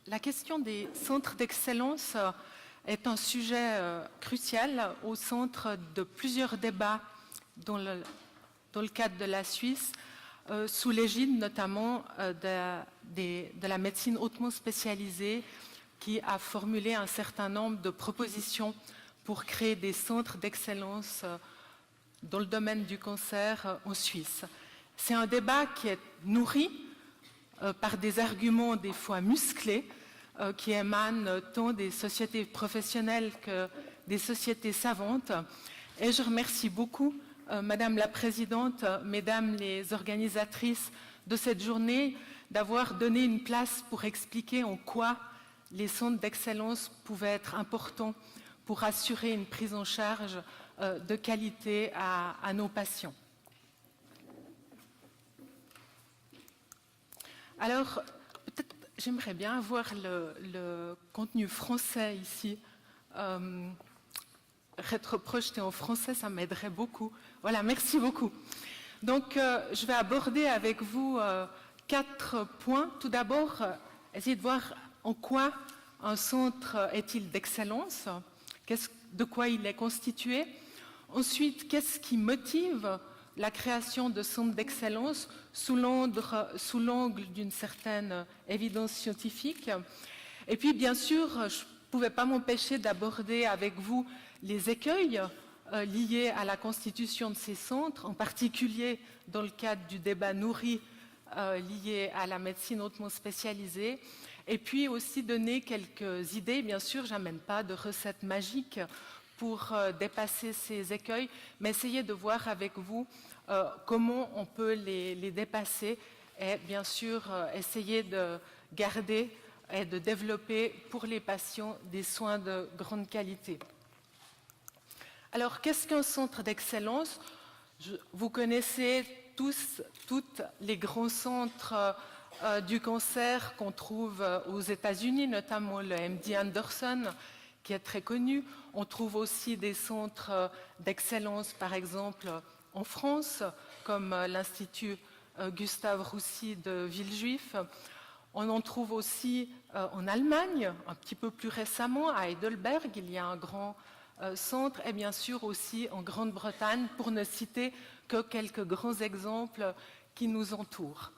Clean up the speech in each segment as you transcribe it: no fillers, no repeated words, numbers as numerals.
La question des centres d'excellence est un sujet crucial au centre de plusieurs débats dans le cadre de la Suisse, sous l'égide notamment de la médecine hautement spécialisée qui a formulé un certain nombre de propositions pour créer des centres d'excellence dans le domaine du cancer en Suisse. C'est un débat qui est nourri par des arguments des fois musclés qui émanent tant des sociétés professionnelles que des sociétés savantes. Et je remercie beaucoup Madame la Présidente, Mesdames les organisatrices de cette journée, d'avoir donné une place pour expliquer en quoi les centres d'excellence pouvaient être importants pour assurer une prise en charge de qualité à nos patients. Alors, peut-être j'aimerais bien avoir le contenu français ici, rétroprojeté en français, ça m'aiderait beaucoup. Voilà, merci beaucoup. Donc, je vais aborder avec vous 4 points. Tout d'abord, essayer de voir en quoi un centre est-il d'excellence, de quoi il est constitué. Ensuite, qu'est-ce qui motive la création de centres d'excellence sous l'angle d'une certaine évidence scientifique. Et puis, bien sûr, je ne pouvais pas m'empêcher d'aborder avec vous les écueils liés à la constitution de ces centres, en particulier dans le cadre du débat nourri lié à la médecine hautement spécialisée, et puis aussi donner quelques idées. Bien sûr, je n'amène pas de recettes magiques pour dépasser ces écueils, mais essayer de voir avec vous comment on peut les dépasser et bien sûr essayer de garder et de développer pour les patients des soins de grande qualité. Alors, qu'est-ce qu'un centre d'excellence? Vous connaissez tous, toutes les grands centres du cancer qu'on trouve aux États-Unis, notamment le MD Anderson, qui est très connu. On trouve aussi des centres d'excellence, par exemple, en France, comme l'Institut Gustave Roussy de Villejuif. On en trouve aussi en Allemagne, un petit peu plus récemment, à Heidelberg, il y a un grand centre, et bien sûr aussi en Grande-Bretagne, pour ne citer que quelques grands exemples qui nous entourent.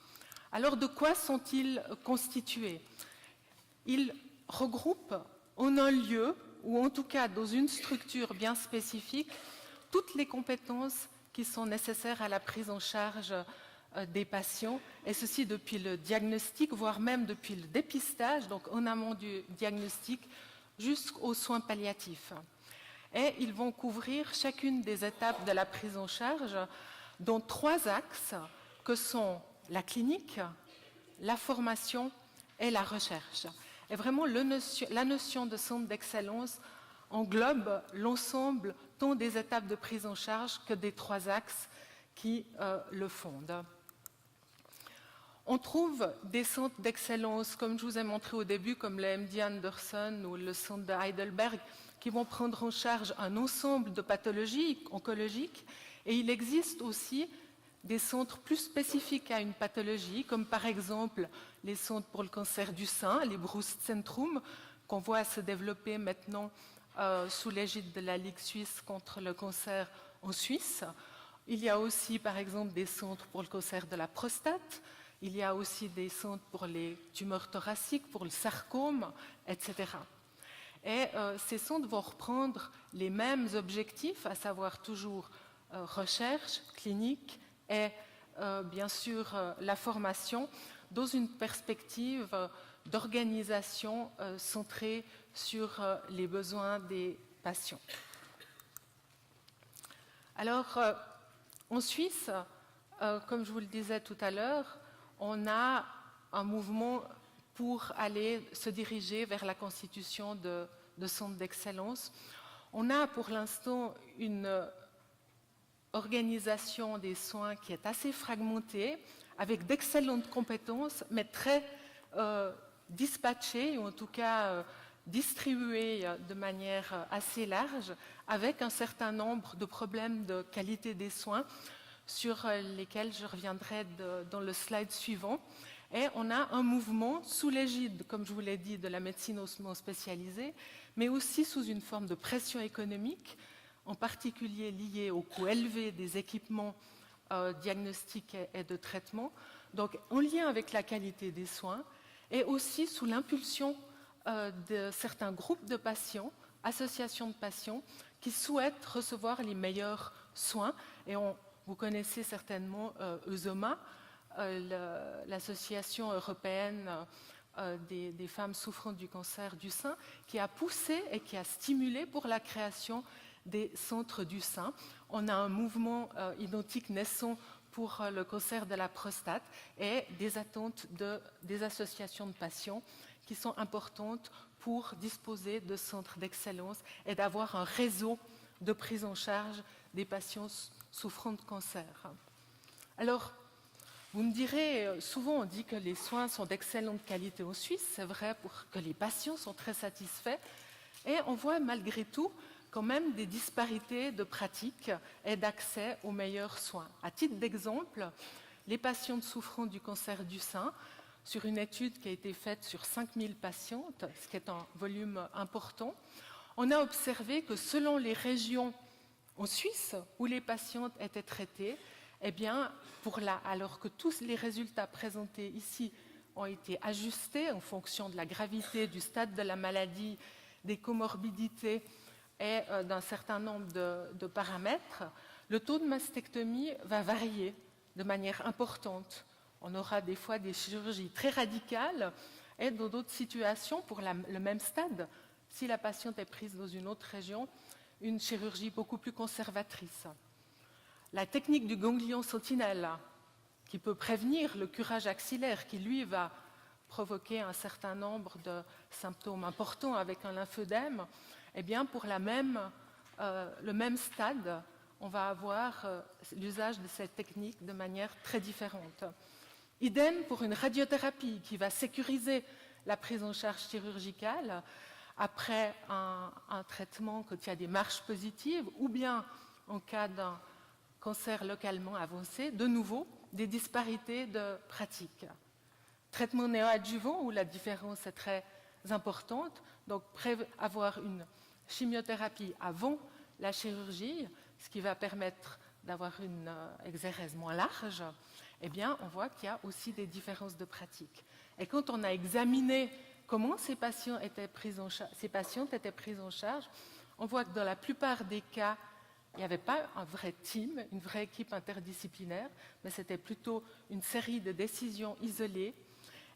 Alors, de quoi sont-ils constitués? Ils regroupent en un lieu, ou en tout cas dans une structure bien spécifique, toutes les compétences qui sont nécessaires à la prise en charge des patients, et ceci depuis le diagnostic, voire même depuis le dépistage, donc en amont du diagnostic, jusqu'aux soins palliatifs. Et ils vont couvrir chacune des étapes de la prise en charge dans 3 axes que sont la clinique, la formation et la recherche. Et vraiment, la notion de centre d'excellence englobe l'ensemble tant des étapes de prise en charge que des 3 axes qui le fondent. On trouve des centres d'excellence, comme je vous ai montré au début, comme le MD Anderson ou le centre de Heidelberg, qui vont prendre en charge un ensemble de pathologies oncologiques. Et il existe aussi des centres plus spécifiques à une pathologie, comme par exemple les centres pour le cancer du sein, les Brustzentrum, qu'on voit se développer maintenant sous l'égide de la Ligue suisse contre le cancer en Suisse. Il y a aussi, par exemple, des centres pour le cancer de la prostate. Il y a aussi des centres pour les tumeurs thoraciques, pour le sarcome, etc. Et ces centres vont reprendre les mêmes objectifs, à savoir toujours recherche, clinique et bien sûr la formation, dans une perspective d'organisation centrée sur les besoins des patients. Alors, en Suisse, comme je vous le disais tout à l'heure, on a un mouvement pour aller se diriger vers la constitution de centres d'excellence. On a pour l'instant une organisation des soins qui est assez fragmentée, avec d'excellentes compétences, mais très dispatchées, ou en tout cas distribuées de manière assez large, avec un certain nombre de problèmes de qualité des soins, sur lesquels je reviendrai dans le slide suivant. Et on a un mouvement sous l'égide, comme je vous l'ai dit, de la médecine hautement spécialisée, mais aussi sous une forme de pression économique, en particulier liée au coût élevé des équipements diagnostiques et de traitement, donc en lien avec la qualité des soins, et aussi sous l'impulsion de certains groupes de patients, associations de patients, qui souhaitent recevoir les meilleurs soins. Et vous connaissez certainement EUSOMA, l'association européenne des femmes souffrant du cancer du sein, qui a poussé et qui a stimulé pour la création des centres du sein. On a un mouvement identique naissant pour le cancer de la prostate et des attentes des associations de patients qui sont importantes pour disposer de centres d'excellence et d'avoir un réseau de prise en charge des patients souffrant de cancer. Alors, vous me direz, souvent on dit que les soins sont d'excellente qualité en Suisse, c'est vrai que les patients sont très satisfaits, et on voit malgré tout quand même des disparités de pratiques et d'accès aux meilleurs soins. À titre d'exemple, les patientes souffrant du cancer du sein, sur une étude qui a été faite sur 5000 patientes, ce qui est un volume important, on a observé que selon les régions en Suisse où les patientes étaient traitées, eh bien, alors que tous les résultats présentés ici ont été ajustés en fonction de la gravité, du stade de la maladie, des comorbidités et d'un certain nombre de paramètres, le taux de mastectomie va varier de manière importante. On aura des fois des chirurgies très radicales et dans d'autres situations, pour le même stade, si la patiente est prise dans une autre région, une chirurgie beaucoup plus conservatrice. La technique du ganglion sentinelle, qui peut prévenir le curage axillaire, qui lui va provoquer un certain nombre de symptômes importants avec un lymphodème, eh bien pour le même stade, on va avoir l'usage de cette technique de manière très différente. Idem pour une radiothérapie qui va sécuriser la prise en charge chirurgicale après un traitement quand il y a des marches positives ou bien en cas d'un cancer localement avancé, de nouveau, des disparités de pratiques. Traitement néoadjuvant, où la différence est très importante, donc avoir une chimiothérapie avant la chirurgie, ce qui va permettre d'avoir une exérèse moins large, eh bien, on voit qu'il y a aussi des différences de pratiques. Et quand on a examiné comment ces patientes étaient prises en charge, on voit que dans la plupart des cas, il n'y avait pas un vrai team, une vraie équipe interdisciplinaire, mais c'était plutôt une série de décisions isolées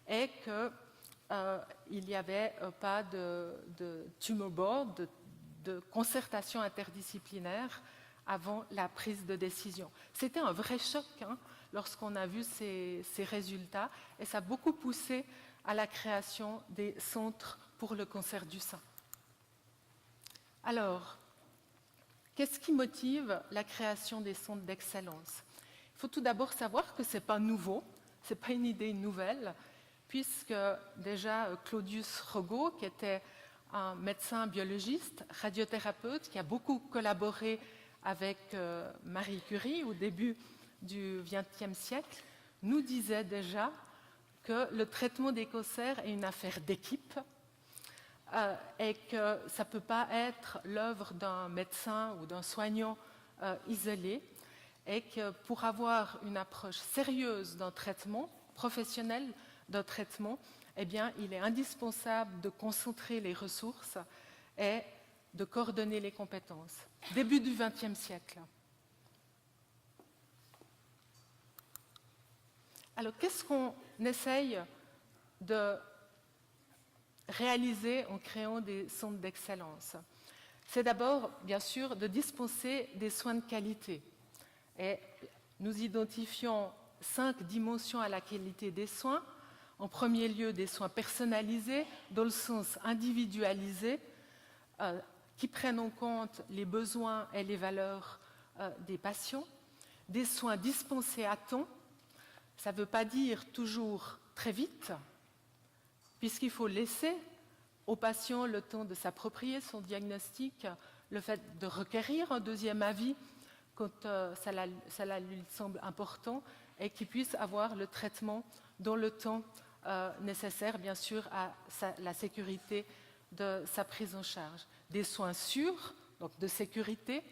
et qu'il n'y avait pas de tumor board, de concertation interdisciplinaire avant la prise de décision. C'était un vrai choc lorsqu'on a vu ces résultats et ça a beaucoup poussé à la création des centres pour le cancer du sein. Alors, qu'est-ce qui motive la création des centres d'excellence? Il faut tout d'abord savoir que ce n'est pas nouveau, ce n'est pas une idée nouvelle, puisque déjà Claudius Rogo, qui était un médecin biologiste, radiothérapeute, qui a beaucoup collaboré avec Marie Curie au début du XXe siècle, nous disait déjà que le traitement des cancers est une affaire d'équipe et que ça ne peut pas être l'œuvre d'un médecin ou d'un soignant isolé et que pour avoir une approche sérieuse d'un traitement, professionnel d'un traitement, eh bien, il est indispensable de concentrer les ressources et de coordonner les compétences. Début du XXe siècle. Alors, qu'est-ce qu'on essaye de réaliser en créant des centres d'excellence? C'est d'abord, bien sûr, de dispenser des soins de qualité. Et nous identifions 5 dimensions à la qualité des soins. En premier lieu, des soins personnalisés, dans le sens individualisé, qui prennent en compte les besoins et les valeurs des patients. Des soins dispensés à temps. Ça ne veut pas dire toujours très vite, puisqu'il faut laisser au patient le temps de s'approprier son diagnostic, le fait de requérir un deuxième avis quand cela lui semble important et qu'il puisse avoir le traitement dans le temps nécessaire, bien sûr, à la sécurité de sa prise en charge. Des soins sûrs, donc de sécurité,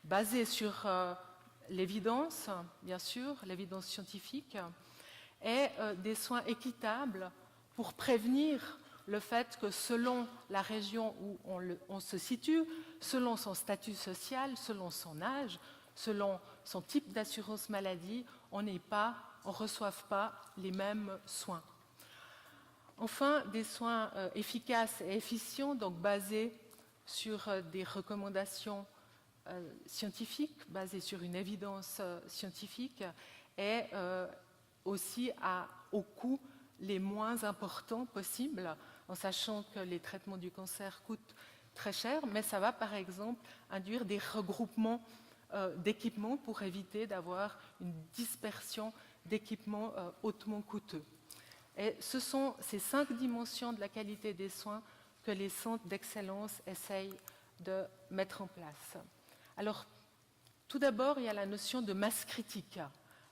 basés sur l'évidence, bien sûr, l'évidence scientifique, et des soins équitables pour prévenir le fait que selon la région où on se situe, selon son statut social, selon son âge, selon son type d'assurance maladie, on ne reçoive pas les mêmes soins. Enfin, des soins efficaces et efficients, donc basés sur des recommandations scientifiques, basées sur une évidence scientifique, et aussi au coût les moins importants possibles, en sachant que les traitements du cancer coûtent très cher, mais ça va par exemple induire des regroupements d'équipements pour éviter d'avoir une dispersion d'équipements hautement coûteux. Et ce sont ces 5 dimensions de la qualité des soins que les centres d'excellence essayent de mettre en place. Alors, tout d'abord, il y a la notion de masse critique.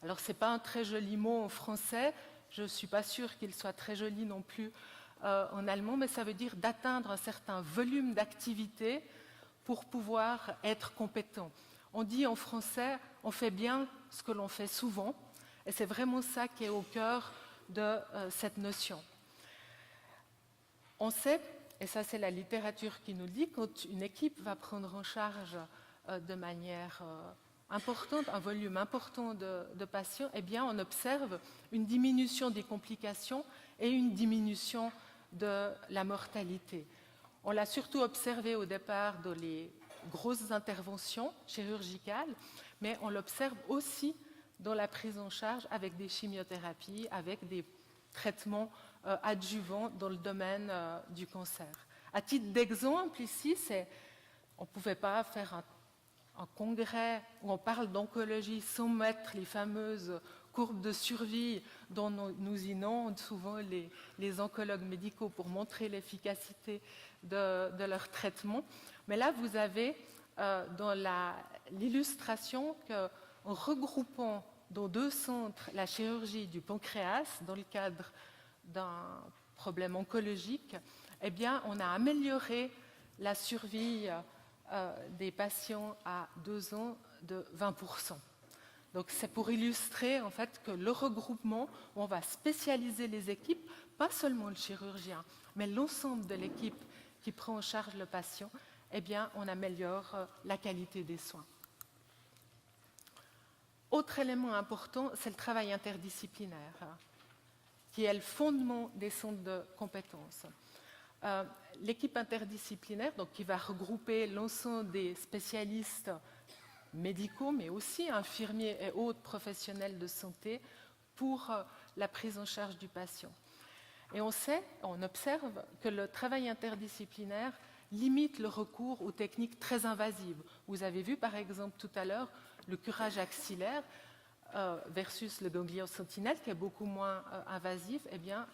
Alors, ce n'est pas un très joli mot en français, je ne suis pas sûre qu'il soit très joli non plus en allemand, mais ça veut dire d'atteindre un certain volume d'activité pour pouvoir être compétent. On dit en français, on fait bien ce que l'on fait souvent, et c'est vraiment ça qui est au cœur de cette notion. On sait, et ça c'est la littérature qui nous le dit, quand une équipe va prendre en charge de manière importante, un volume important de patients, eh bien on observe une diminution des complications et une diminution de la mortalité. On l'a surtout observé au départ dans les grosses interventions chirurgicales, mais on l'observe aussi dans la prise en charge avec des chimiothérapies, avec des traitements adjuvants dans le domaine du cancer. À titre d'exemple, ici, on ne pouvait pas faire un congrès où on parle d'oncologie sans mettre les fameuses courbes de survie dont nous inondent souvent les oncologues médicaux pour montrer l'efficacité de leur traitement. Mais là, vous avez dans l'illustration qu'en regroupant dans 2 centres la chirurgie du pancréas dans le cadre d'un problème oncologique, eh bien, on a amélioré la survie des patients à 2 ans de 20%. Donc c'est pour illustrer en fait que le regroupement, où on va spécialiser les équipes, pas seulement le chirurgien, mais l'ensemble de l'équipe qui prend en charge le patient, eh bien on améliore la qualité des soins. Autre élément important, c'est le travail interdisciplinaire, qui est le fondement des centres de compétences. L'équipe interdisciplinaire, donc, qui va regrouper l'ensemble des spécialistes médicaux, mais aussi infirmiers et autres professionnels de santé pour la prise en charge du patient. Et on observe que le travail interdisciplinaire limite le recours aux techniques très invasives. Vous avez vu par exemple tout à l'heure le curage axillaire versus le ganglion sentinelle qui est beaucoup moins invasif. Eh bien,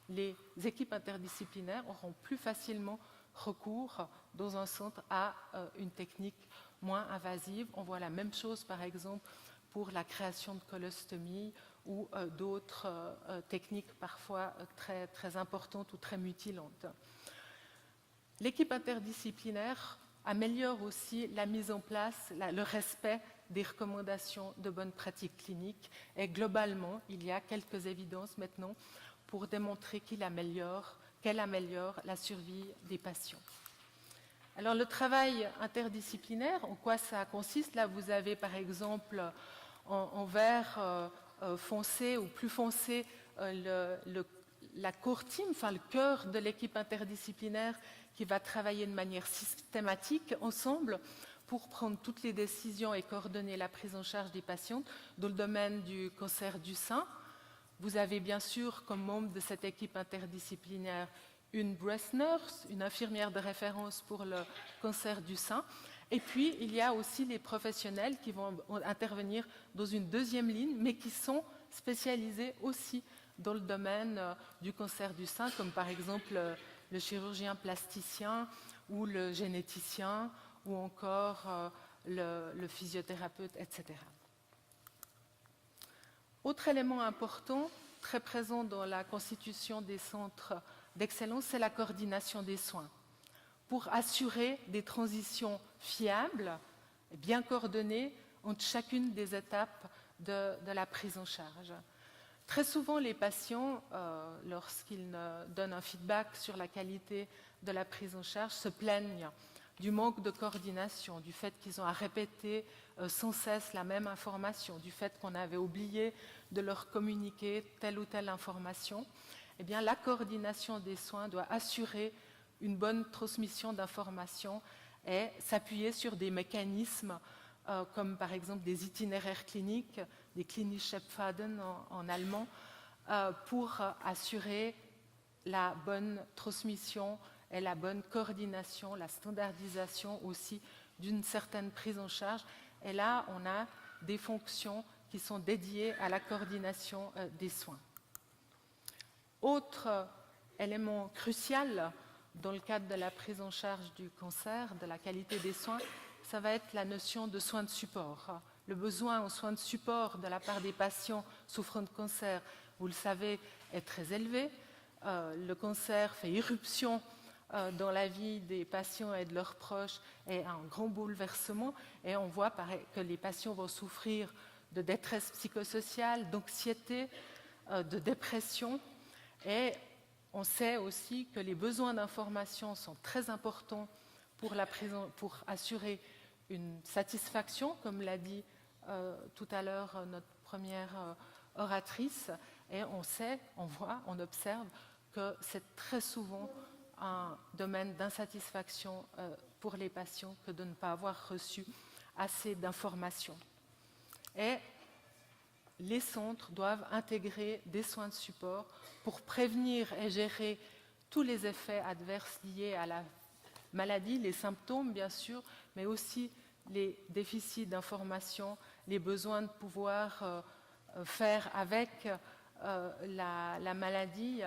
les équipes interdisciplinaires auront plus facilement recours dans un centre à une technique moins invasive. On voit la même chose par exemple pour la création de colostomie ou d'autres techniques parfois très, très importantes ou très mutilantes. L'équipe interdisciplinaire améliore aussi la mise en place, le respect des recommandations de bonnes pratiques cliniques et globalement, il y a quelques évidences maintenant pour démontrer qu'elle améliore la survie des patients. Alors le travail interdisciplinaire, en quoi ça consiste? Là, vous avez par exemple en vert foncé ou plus foncé la core team, enfin le cœur de l'équipe interdisciplinaire qui va travailler de manière systématique ensemble pour prendre toutes les décisions et coordonner la prise en charge des patients dans le domaine du cancer du sein. Vous avez bien sûr comme membre de cette équipe interdisciplinaire une breast nurse, une infirmière de référence pour le cancer du sein. Et puis, il y a aussi les professionnels qui vont intervenir dans une deuxième ligne, mais qui sont spécialisés aussi dans le domaine du cancer du sein, comme par exemple le chirurgien plasticien ou le généticien ou encore le physiothérapeute, etc. Autre élément important, très présent dans la constitution des centres d'excellence, c'est la coordination des soins. Pour assurer des transitions fiables et bien coordonnées entre chacune des étapes de la prise en charge. Très souvent, les patients, lorsqu'ils donnent un feedback sur la qualité de la prise en charge, se plaignent du manque de coordination, du fait qu'ils ont à répéter sans cesse la même information, du fait qu'on avait oublié de leur communiquer telle ou telle information. Eh bien, la coordination des soins doit assurer une bonne transmission d'informations et s'appuyer sur des mécanismes comme par exemple des itinéraires cliniques, des klinische Pfaden en allemand, pour assurer la bonne transmission et la bonne coordination, la standardisation aussi d'une certaine prise en charge. Et là, on a des fonctions qui sont dédiées à la coordination des soins. Autre élément crucial dans le cadre de la prise en charge du cancer, de la qualité des soins, ça va être la notion de soins de support. Le besoin en soins de support de la part des patients souffrant de cancer, vous le savez, est très élevé. Le cancer fait irruption dans la vie des patients et de leurs proches et un grand bouleversement. Et on voit que les patients vont souffrir de détresse psychosociale, d'anxiété, de dépression. Et on sait aussi que les besoins d'information sont très importants pour assurer une satisfaction, comme l'a dit tout à l'heure notre première oratrice. Et on sait, on voit, on observe que c'est très souvent un domaine d'insatisfaction pour les patients que de ne pas avoir reçu assez d'informations. Et les centres doivent intégrer des soins de support pour prévenir et gérer tous les effets adverses liés à la maladie, les symptômes bien sûr, mais aussi les déficits d'information, les besoins de pouvoir faire avec la maladie,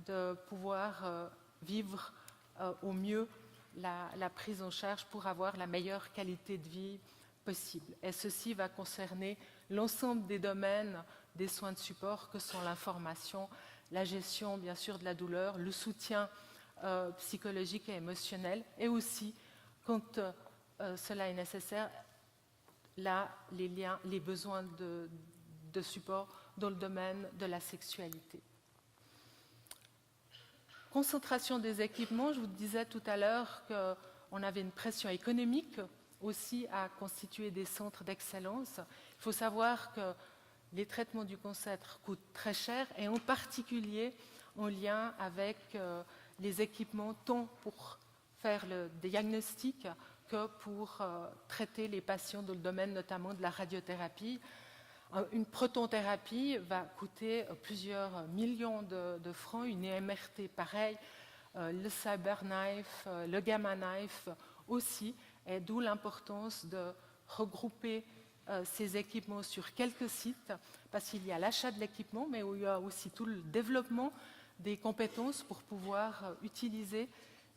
de pouvoir vivre au mieux la prise en charge pour avoir la meilleure qualité de vie possible. Et ceci va concerner l'ensemble des domaines des soins de support que sont l'information, la gestion bien sûr de la douleur, le soutien psychologique et émotionnel, et aussi, quand cela est nécessaire, là, les besoins de support dans le domaine de la sexualité. Concentration des équipements, je vous disais tout à l'heure qu'on avait une pression économique aussi à constituer des centres d'excellence. Il faut savoir que les traitements du cancer coûtent très cher et en particulier en lien avec les équipements tant pour faire le diagnostic que pour traiter les patients dans le domaine notamment de la radiothérapie. Une protonthérapie va coûter plusieurs millions de francs, une EMRT pareil, le CyberKnife, le Gamma Knife aussi, et d'où l'importance de regrouper ces équipements sur quelques sites, parce qu'il y a l'achat de l'équipement, mais il y a aussi tout le développement des compétences pour pouvoir utiliser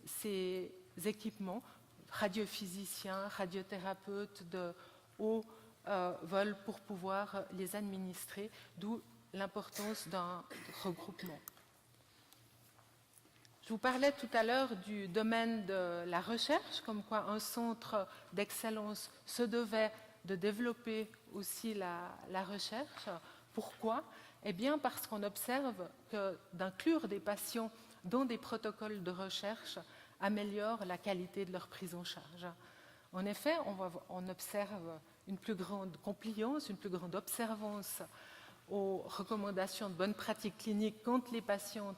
ces équipements, radiophysiciens, radiothérapeutes de haut vol pour pouvoir les administrer, d'où l'importance d'un regroupement. Je vous parlais tout à l'heure du domaine de la recherche, comme quoi un centre d'excellence se devait de développer aussi la recherche. Pourquoi ? Eh bien parce qu'on observe que d'inclure des patients dans des protocoles de recherche améliore la qualité de leur prise en charge. En effet, on observe une plus grande compliance, une plus grande observance aux recommandations de bonnes pratiques cliniques quand les patients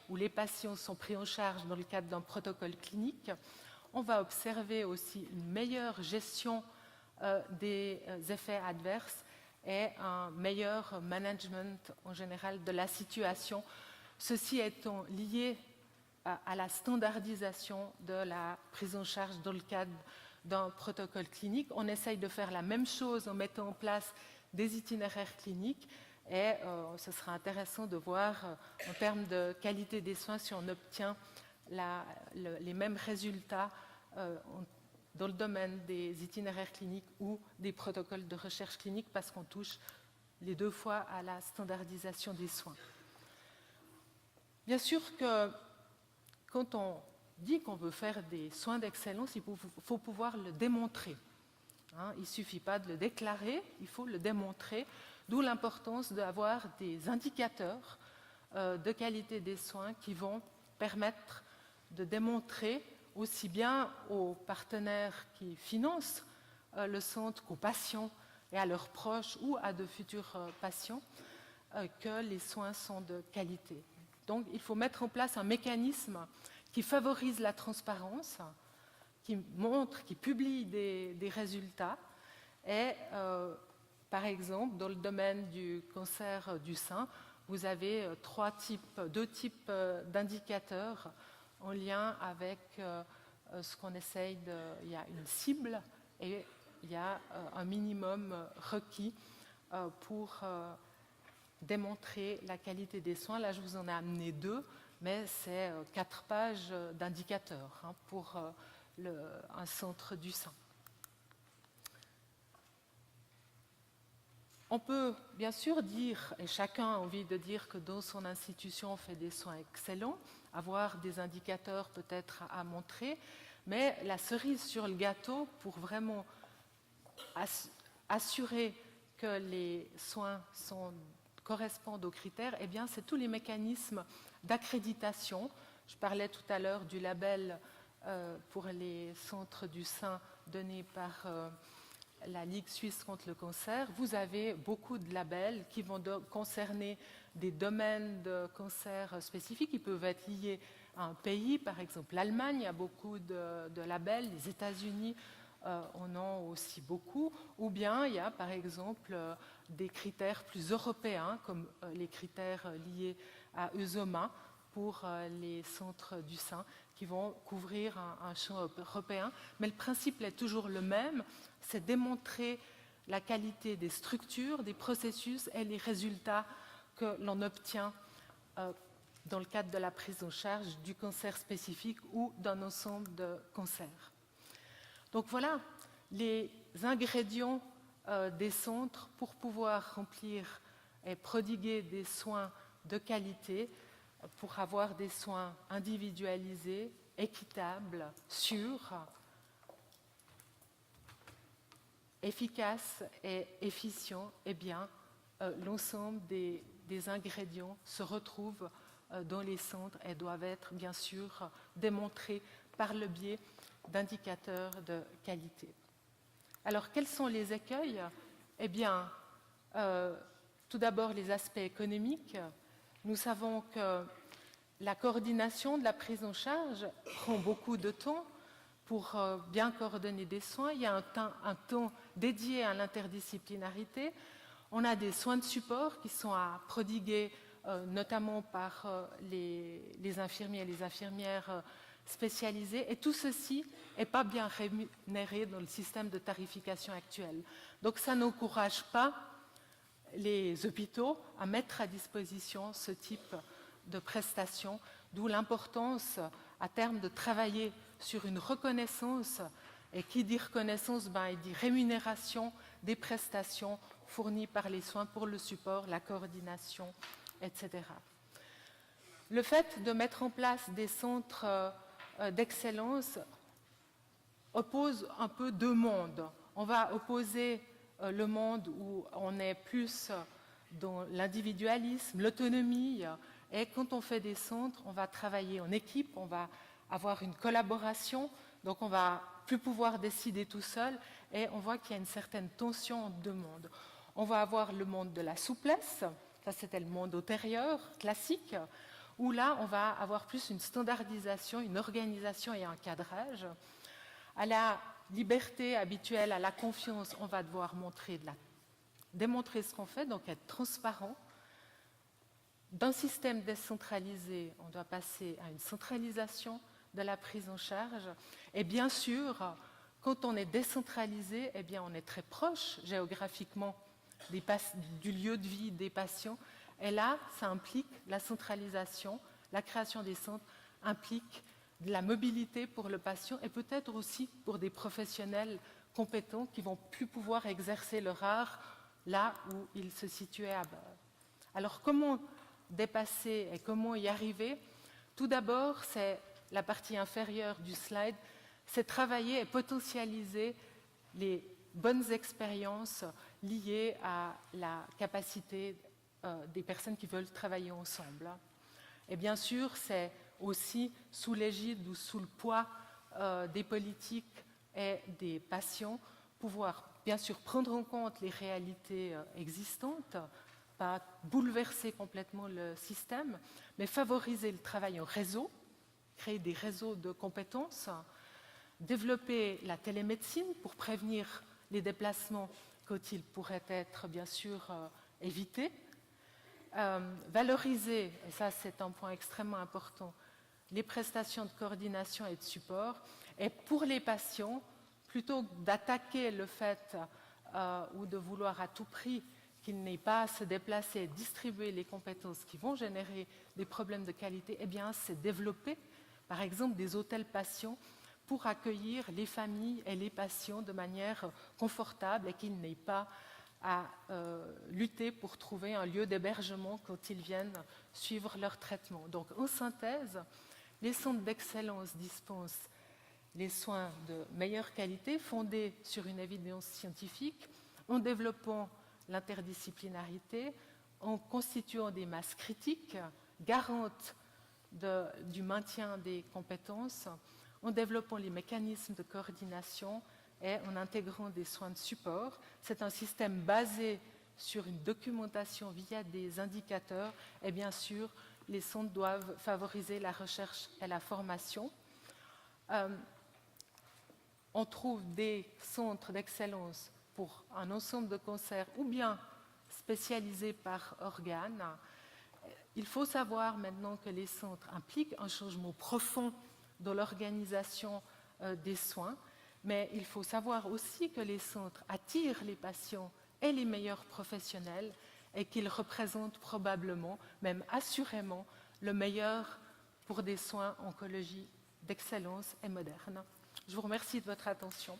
ou les patients sont pris en charge dans le cadre d'un protocole clinique. On va observer aussi une meilleure gestion des effets adverses et un meilleur management en général de la situation, ceci étant lié à la standardisation de la prise en charge dans le cadre d'un protocole clinique. On essaye de faire la même chose en mettant en place des itinéraires cliniques et ce sera intéressant de voir en termes de qualité des soins si on obtient les mêmes résultats dans le domaine des itinéraires cliniques ou des protocoles de recherche clinique parce qu'on touche les deux fois à la standardisation des soins. Bien sûr que quand on dit qu'on veut faire des soins d'excellence, il faut pouvoir le démontrer. Il ne suffit pas de le déclarer, il faut le démontrer, d'où l'importance d'avoir des indicateurs de qualité des soins qui vont permettre de démontrer aussi bien aux partenaires qui financent le centre qu'aux patients et à leurs proches ou à de futurs patients que les soins sont de qualité. Donc il faut mettre en place un mécanisme qui favorise la transparence, qui montre, qui publie des résultats. Et par exemple, dans le domaine du cancer du sein, vous avez deux types d'indicateurs en lien avec ce qu'on essaye de... Il y a une cible et il y a un minimum requis pour démontrer la qualité des soins. Là, je vous en ai amené 2, mais c'est 4 pages d'indicateurs pour un centre du sein. On peut bien sûr dire, et chacun a envie de dire que dans son institution on fait des soins excellents, avoir des indicateurs peut-être à montrer, mais la cerise sur le gâteau pour vraiment assurer que les soins correspondent aux critères, eh bien, c'est tous les mécanismes d'accréditation. Je parlais tout à l'heure du label pour les centres du sein donné par la Ligue suisse contre le cancer. Vous avez beaucoup de labels qui vont concerner des domaines de cancer spécifiques. Ils peuvent être liés à un pays, par exemple l'Allemagne a beaucoup de labels, les États-Unis en ont aussi beaucoup, ou bien il y a par exemple des critères plus européens comme les critères liés à ESOMA pour les centres du sein qui vont couvrir un champ européen. Mais le principe est toujours le même, c'est démontrer la qualité des structures, des processus et les résultats que l'on obtient dans le cadre de la prise en charge du cancer spécifique ou d'un ensemble de cancers. Donc voilà les ingrédients des centres pour pouvoir remplir et prodiguer des soins de qualité, pour avoir des soins individualisés, équitables, sûrs, efficaces et efficients. Eh bien, l'ensemble des ingrédients se retrouvent dans les centres et doivent être bien sûr démontrés par le biais d'indicateurs de qualité. Alors, quels sont les écueils? Eh bien, tout d'abord, les aspects économiques. Nous savons que la coordination de la prise en charge prend beaucoup de temps pour bien coordonner des soins. Il y a un temps dédié à l'interdisciplinarité. On a des soins de support qui sont à prodiguer, notamment par les infirmiers et les infirmières spécialisés, et tout ceci n'est pas bien rémunéré dans le système de tarification actuel. Donc ça n'encourage pas les hôpitaux à mettre à disposition ce type de prestations, d'où l'importance à terme de travailler sur une reconnaissance, et qui dit reconnaissance, il dit rémunération des prestations fournies par les soins pour le support, la coordination, etc. Le fait de mettre en place des centres d'excellence oppose un peu deux mondes. On va opposer le monde où on est plus dans l'individualisme, l'autonomie, et quand on fait des centres, on va travailler en équipe, on va avoir une collaboration, donc on va plus pouvoir décider tout seul, et on voit qu'il y a une certaine tension entre deux mondes. On va avoir le monde de la souplesse, ça c'était le monde antérieur, classique, où là on va avoir plus une standardisation, une organisation et un cadrage. À la liberté habituelle, à la confiance, on va devoir démontrer ce qu'on fait, donc être transparent. D'un système décentralisé, on doit passer à une centralisation de la prise en charge. Et bien sûr, quand on est décentralisé, eh bien, on est très proche géographiquement du lieu de vie des patients. Et là, ça implique la centralisation, la création des centres implique de la mobilité pour le patient et peut-être aussi pour des professionnels compétents qui vont plus pouvoir exercer leur art là où ils se situaient à bord. Alors comment dépasser et comment y arriver? Tout d'abord, c'est la partie inférieure du slide, c'est travailler et potentialiser les bonnes expériences liées à la capacité des personnes qui veulent travailler ensemble. Et bien sûr, c'est aussi sous l'égide ou sous le poids des politiques et des patients, pouvoir bien sûr prendre en compte les réalités existantes, pas bouleverser complètement le système, mais favoriser le travail en réseau, créer des réseaux de compétences, développer la télémédecine pour prévenir les déplacements quand ils pourraient être bien sûr évités, valoriser, et ça c'est un point extrêmement important, les prestations de coordination et de support, et pour les patients, plutôt que d'attaquer le fait ou de vouloir à tout prix qu'ils n'aient pas à se déplacer et distribuer les compétences qui vont générer des problèmes de qualité, eh bien c'est développer par exemple des hôtels patients pour accueillir les familles et les patients de manière confortable et qu'ils n'aient pas à lutter pour trouver un lieu d'hébergement quand ils viennent suivre leur traitement. Donc en synthèse, les centres d'excellence dispensent les soins de meilleure qualité fondés sur une évidence scientifique, en développant l'interdisciplinarité, en constituant des masses critiques garantes du maintien des compétences, en développant les mécanismes de coordination et en intégrant des soins de support. C'est un système basé sur une documentation via des indicateurs et bien sûr, les centres doivent favoriser la recherche et la formation. On trouve des centres d'excellence pour un ensemble de cancers ou bien spécialisés par organes. Il faut savoir maintenant que les centres impliquent un changement profond dans l'organisation des soins, mais il faut savoir aussi que les centres attirent les patients et les meilleurs professionnels et qu'ils représentent probablement, même assurément, le meilleur pour des soins oncologie d'excellence et modernes. Je vous remercie de votre attention.